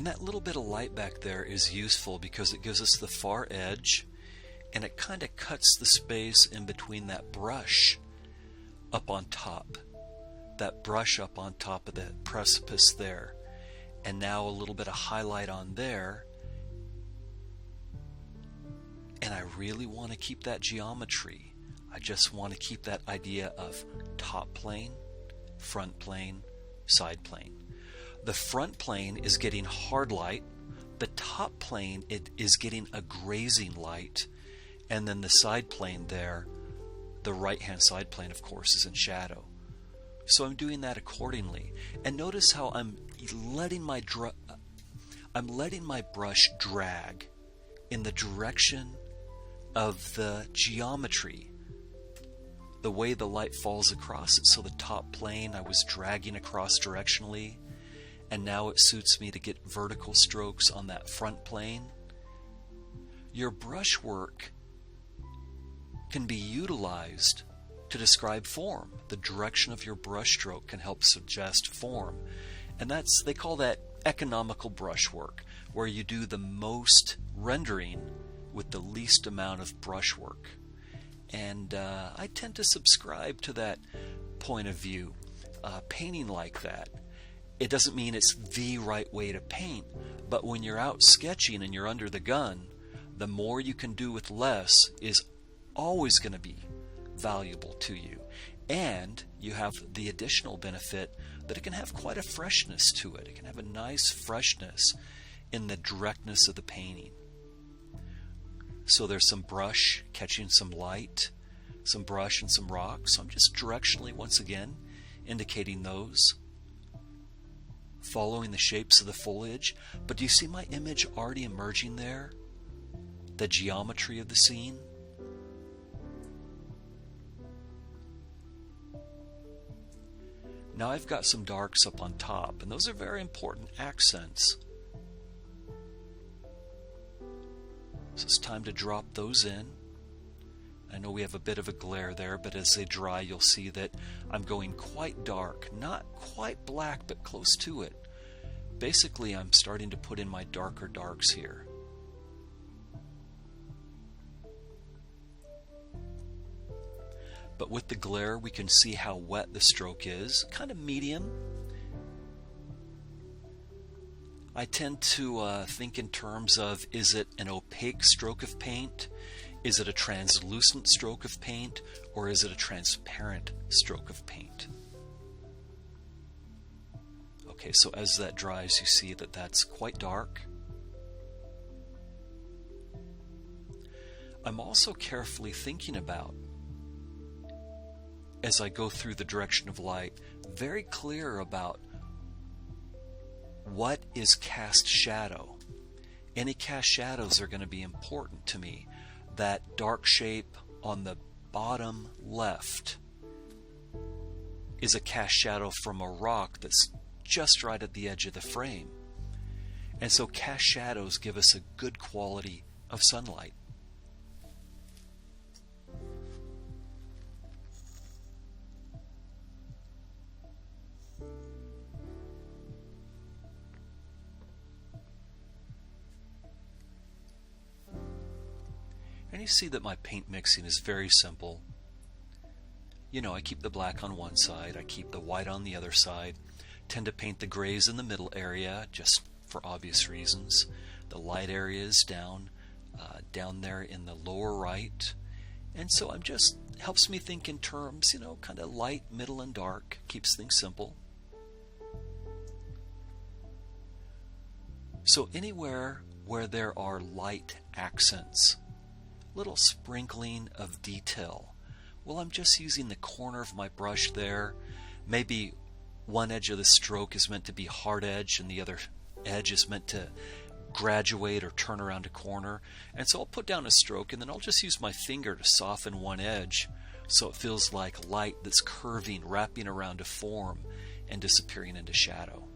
And that little bit of light back there is useful because it gives us the far edge, and it kind of cuts the space in between that brush up on top. That brush up on top of the precipice there. And now a little bit of highlight on there. And I really want to keep that geometry. I just want to keep that idea of top plane, front plane, side plane. The front plane is getting hard light. The top plane, it is getting a grazing light. And then the side plane there, the right-hand side plane, of course, is in shadow. So I'm doing that accordingly. And notice how I'm letting my brush drag in the direction of the geometry, the way the light falls across it. So the top plane I was dragging across directionally, and now it suits me to get vertical strokes on that front plane. Your brushwork can be utilized to describe form. The direction of your brushstroke can help suggest form. And they call that economical brushwork, where you do the most rendering with the least amount of brushwork. And I tend to subscribe to that point of view. Painting like that, it doesn't mean it's the right way to paint, but when you're out sketching and you're under the gun, the more you can do with less is always going to be valuable to you. And you have the additional benefit that it can have quite a freshness to it. It can have a nice freshness in the directness of the painting. So there's some brush catching some light, some brush and some rock. So I'm just directionally, once again, indicating those, following the shapes of the foliage. But do you see my image already emerging there? The geometry of the scene? Now I've got some darks up on top, and those are very important accents. So it's time to drop those in. I know we have a bit of a glare there, but as they dry, you'll see that I'm going quite dark. Not quite black, but close to it. Basically, I'm starting to put in my darker darks here. But with the glare, we can see how wet the stroke is. Kind of medium. I tend to think in terms of, is it an opaque stroke of paint? Is it a translucent stroke of paint? Or is it a transparent stroke of paint? Okay, so as that dries, you see that that's quite dark. I'm also carefully thinking about, as I go through the direction of light, very clear about what is cast shadow. Any cast shadows are going to be important to me. That dark shape on the bottom left is a cast shadow from a rock that's just right at the edge of the frame. And so cast shadows give us a good quality of sunlight. And you see that my paint mixing is very simple. You know, I keep the black on one side, I keep the white on the other side, tend to paint the grays in the middle area, just for obvious reasons. The light areas down there in the lower right. And so I'm just, helps me think in terms, kind of light, middle, and dark. Keeps things simple. So anywhere where there are light accents, little sprinkling of detail. Well, I'm just using the corner of my brush there. Maybe one edge of the stroke is meant to be hard edge and the other edge is meant to graduate or turn around a corner. And so I'll put down a stroke and then I'll just use my finger to soften one edge so it feels like light that's curving, wrapping around a form and disappearing into shadow.